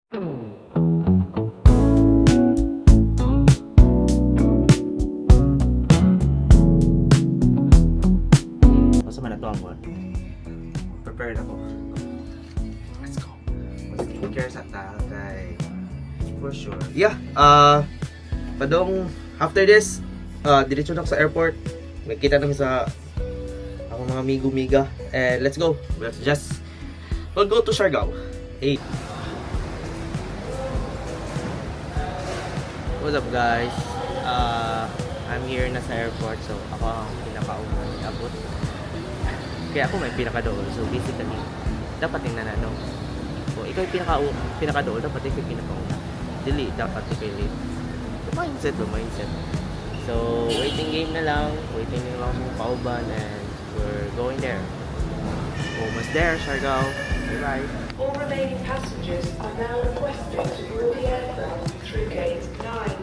Masa man na to ang buwan? Prepared ako. Let's go. Mag-skincare sa ta kay for sure. Yeah, padong after this, diretso na ako sa airport. Magkita namin sa akong mga migo-miga. And let's go. We'll go to Siargao. Hey. What's up guys? I'm here na sa airport, so ako ang pinakaunang abot. Kaya ako may pinakadool, so basically dapat yung nanano. So ikaw yung pinakadool, dapat ikaw yung pinakauna. Dili, dapat ikaw yung late. So mindset. So waiting game na lang kung pauban, and we're going there. Almost there, Siargao. Bye-bye. All remaining passengers are now requested to board the aircraft through gate 9.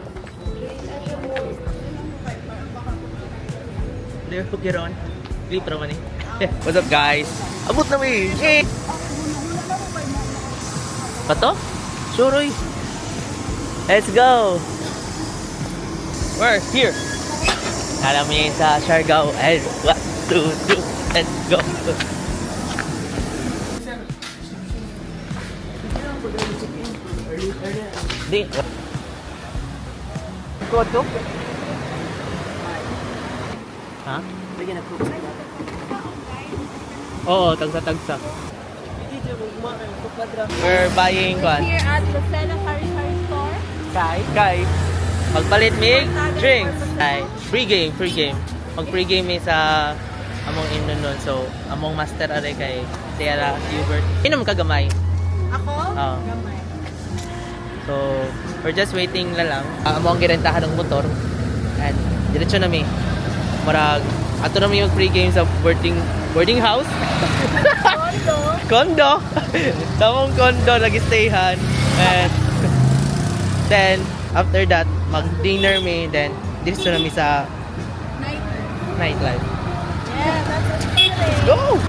Please enter boarding. There, get on. Clip naman eh. What's up guys? Abot na may! Eh! Pato? Suroy! Let's go! We're here! Alam niyo yun sa Siargao. And 1, 2, 3, let's go! Di. Koto? Ha? Lagyan na cook. Oo, tagsa-tagsa. We're buying one. Here at the Sena Sari Store. Kai. Magpalit mig drinks. Ay, free game. Mag free game sa among imnon nun. So, among master are kay Sierra Hubert. Inom ka gamay. Ako? Oo. Gamay. So, we're just waiting na lang. Among girentahan ng motor. And diretso na mi. Marag ato na mi mag free game sa boarding house. Condo. Tamong condo nag-stayhan. And then after that, mag-dinner mi, then diretso na mi sa nightlife. Yeah, that's a feeling. Go!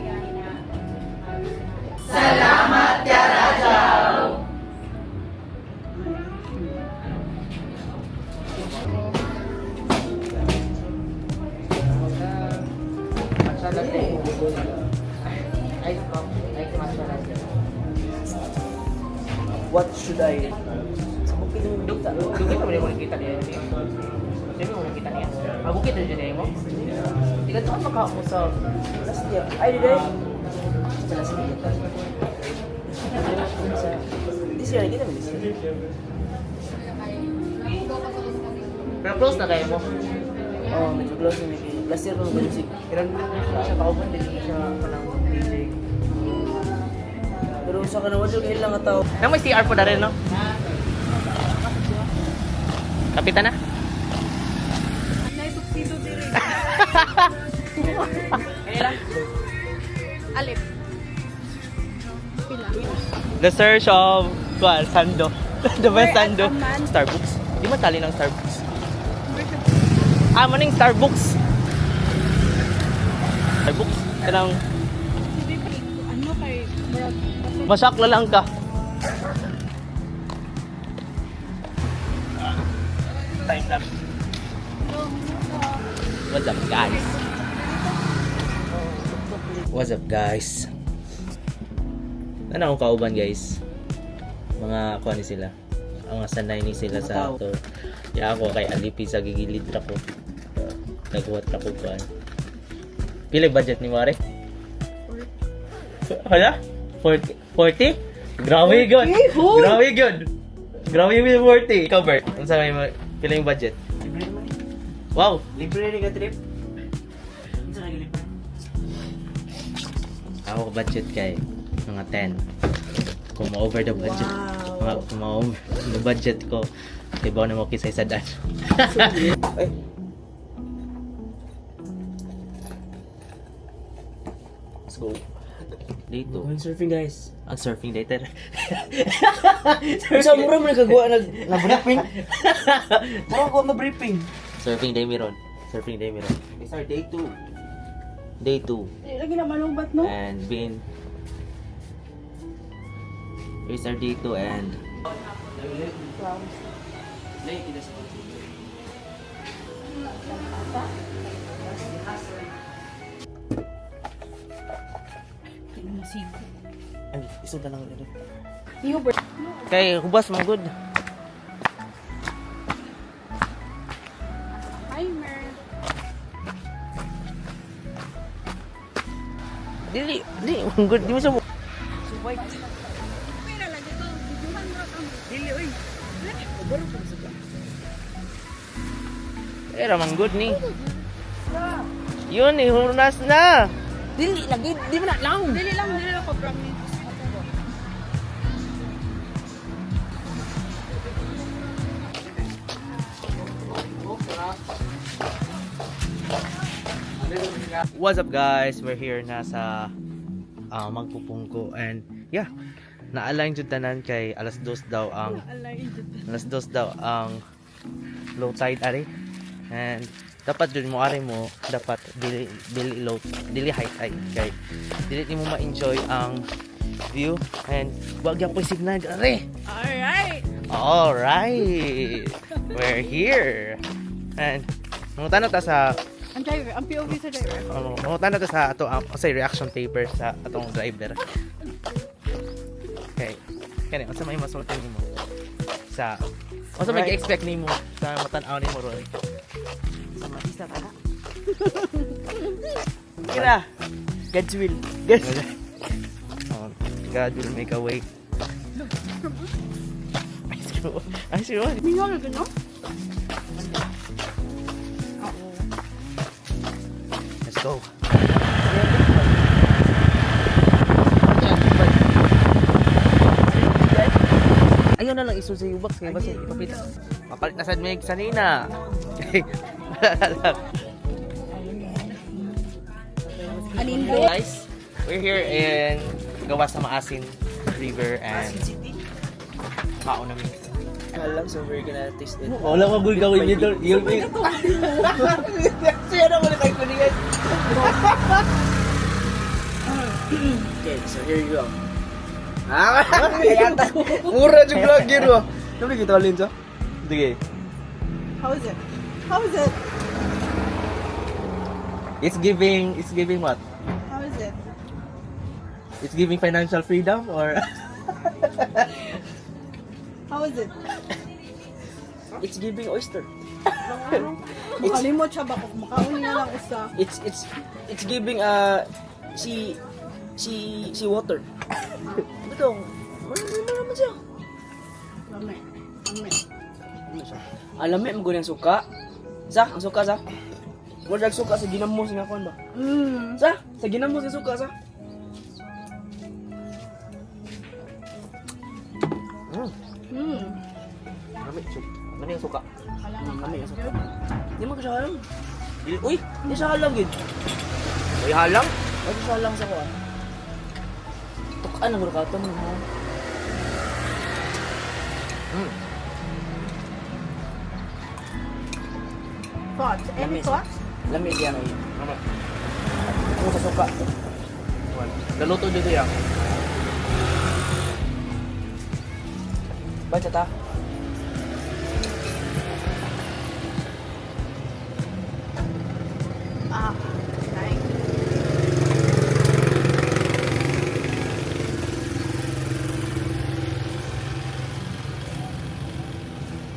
What should I? Sa bukid ng dugta. Dugit pa mo nakita niya. Sino mo nakita niya? Bukit na dyan mo? Ikaw ito ka makaw mo sa Last year. Ay, di day. Sa last year. This year, kita mo this year. pero close na kayo mo. Oh, medyo close na medyo. Last year ko nung music. Ilan siya kauban din siya kanang DJ. Pero sa kanawan yung ilang nga tao. Nang may CR po na rin, no? Kapitan na? Naisuksido diri. Kailan? Alip. Pila. The search of Sando. The best Where Sando. at Amman? Starbucks. Di man tali ng Starbucks. Maning Starbucks. Starbucks. Kanang Hindi pa ano kay Brad. masakla lang ka. Time lapse. What's up guys? What's up guys? Ano akong kauban guys? Mga kuha ni sila. Ang sanay ni sila sa ato. Ya ako kay Alipi sa gigilid ra ko. Naghuwat ra ko kuan. Pila budget ni Mare? Hala? 40? Grabe good. Grabe good. Grabe yung 40. Cover. Ang sabi mo, pila yung budget? Libre naman eh. Wow. Libre rin ka trip. Minsan lagi libre. Ako budget kay mga 10. Kung ma-over the budget. Wow. Kung ma-over the budget ko, ibaw na mo kisay sa dan. Ay. Let's go. Dito. Going surfing guys. Ang surfing later. Sa mura mo nagkagawa na-briefing. Mura ko ma-briefing. Surfing day meron. Surfing day meron. It's our day 2. Day 2. Lagi na malubat no? And been. It's our day 2 and Ay, isog na lang ito. Kay hubas mo good. Timer. Dili, good. Di mo sa Okay na lang ito. Videohan mo kami. Dili, oy. Baro pa sa ka. Era man good ni. Yun, hunas na. Dili, lagi, di mo na lang. Dili lang ko promise. What's up guys? We're here na sa Magpupungko and yeah, na-align jud tanan kay alas 2 daw ang low tide ari. And dapat jud mo ari mo dapat dili high tide kay dili mo ma-enjoy ang view and wag gyud po signal ari. Alright. We're here. And mangutana ta sa Ang driver, ang POV sa driver. mangutana ta sa ato say reaction paper sa atong driver. Okay. Kani unsa may masulti nimo? Sa unsa may expect nimo sa matan-aw nimo ron? Sa matista ka na. Kira. God's will. Yes. God will make a way. Ay, sure. Mingaw na no? Let's go. Ayaw na lang iso sa ubak kaya basta ipapit. Mapalit na sad mig sanina. Anindo. Guys, we're here in Gawas sa Maasin River and kaon namin. Alam, so we're gonna taste it. Wala ka gul gawin nito. Yung Siya na muna kayo kuningan. Okay, so here you go. Kaya mura yung vlogger mo. Nabi kita alin sa? Sige. How is it? How is it? It's giving what? How is it? It's giving financial freedom or How is it? It's giving oyster. Makalimot siya ba kung makauni na lang usa. It's giving si water. Betul. Mana naman siya? Lame. Alami mo yung suka. Sa, ang suka sa. Wala suka sa ginamos nga kon ba? Sa ginamos sa suka sa. Ano yung suka? Kami yung suka. Di mo kasi halang. Uy, di siya halang gid. May halang? Di siya halang sa ko. Tukaan ang rakaton mo ha. Thoughts? Any Lame. thoughts? Lami diyan ay. Ano sa suka? Naluto dito yan. Baca ta. Nice.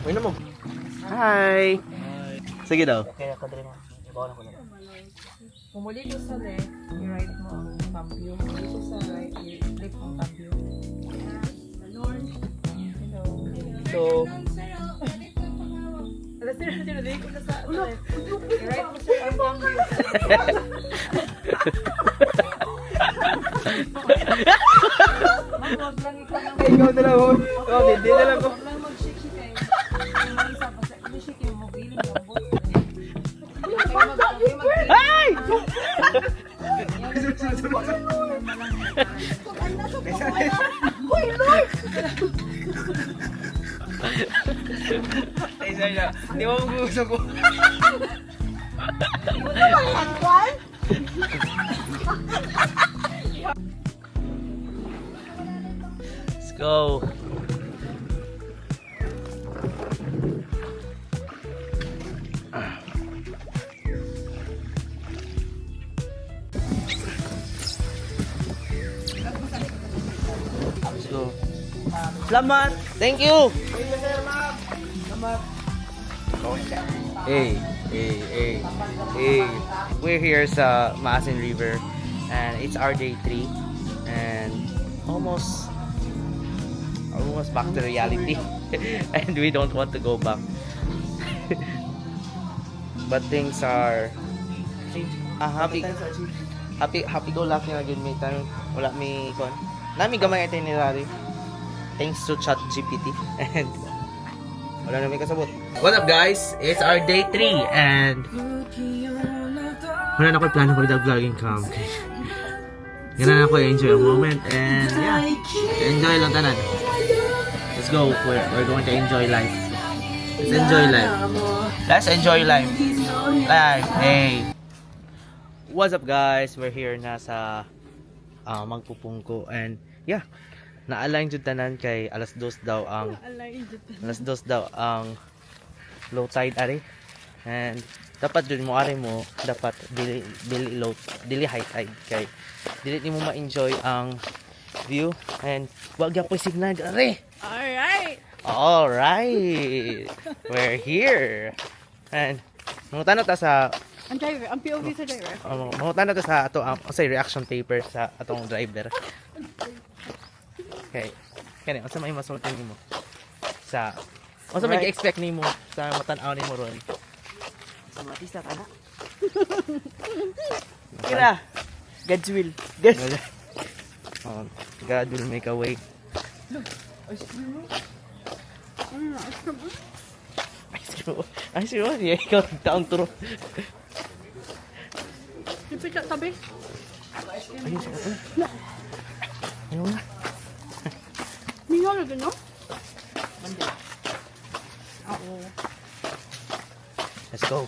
Uy na mo. Hi! Sige daw. Kaya kadre mo. Ibaw na ko lang. Pumuli ko sa left, i-right mo ang cambio. Pumuli ko sa right, i-flip ang cambio. Hello. So, Alas sino ko na sa left. I-right mo siya ang cambio. Wag lang ikaw lang. ikaw na lang ho. Oh, hindi na lang ko. Wag lang mag-shake-shake kayo. Yung isa pa sa shake yung mobile ng bot. Ay! Ay, saya. Di mo gusto ko. Let's go. Salamat. Thank you! Thank you, sir, ma'am. Salamat. Hey, hey. We're here sa Maasin River and it's our day 3 and almost back to reality and we don't want to go back. But things are happy go lucky na gid may time wala may kon. Nami gamay itinerary thanks to ChatGPT and wala na may kasabot. What up guys? It's our day 3 and wala na ko plano for the vlogging cam. Ganun ako enjoy ang moment and yeah, enjoy lang tanan. Let's go. We're going to enjoy life. Let's enjoy life. Let's enjoy life. Life. Hey. What's up guys? We're here na sa Magpupungko and yeah, na-align jud tanan kay alas 2 daw ang low tide ari. And dapat dun mo ari mo dapat dili high tide kay dili nimo ma-enjoy ang view and wag gyud po signal ari. Alright. We're here. And mangutana ta sa Ang driver, ang POV sa driver. mangutana ta sa ato say reaction paper sa atong driver. Okay. Kani unsa may masulti nimo? Sa unsa may expect nimo sa matan-aw nimo ron? Sa matisa ka na. Kira. God's will. Oh, God will make a way. Ay, sure. Yeah, ikaw taong turo. Yung picture tabi. Ayun siya. Ayun na. Mingaw na din, no? Let's go.